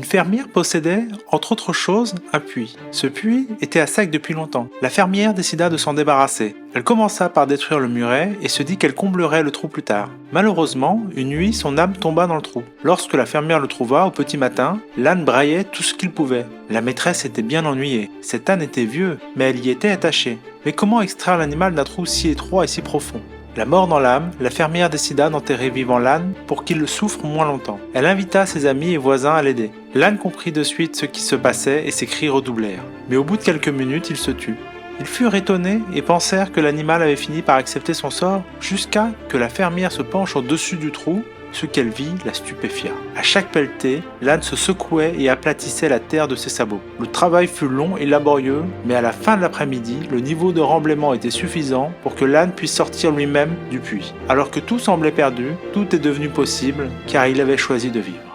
fermière possédait, entre autres choses, un puits. Ce puits était à sec depuis longtemps. La fermière décida de s'en débarrasser. Elle commença par détruire le muret et se dit qu'elle comblerait le trou plus tard. Malheureusement, une nuit, son âne tomba dans le trou. Lorsque la fermière le trouva au petit matin, l'âne braillait tout ce qu'il pouvait. La maîtresse était bien ennuyée. Cet âne était vieux, mais elle y était attachée. Mais comment extraire l'animal d'un trou si étroit et si profond ? La mort dans l'âme, la fermière décida d'enterrer vivant l'âne pour qu'il le souffre moins longtemps. Elle invita ses amis et voisins à l'aider. L'âne comprit de suite ce qui se passait et ses cris redoublèrent. Mais au bout de quelques minutes, il se tut. Ils furent étonnés et pensèrent que l'animal avait fini par accepter son sort jusqu'à que la fermière se penche au-dessus du trou. Ce qu'elle vit la stupéfia. À chaque pelletée, l'âne se secouait et aplatissait la terre de ses sabots. Le travail fut long et laborieux, mais à la fin de l'après-midi, le niveau de remblaiement était suffisant pour que l'âne puisse sortir lui-même du puits. Alors que tout semblait perdu, tout est devenu possible, car il avait choisi de vivre.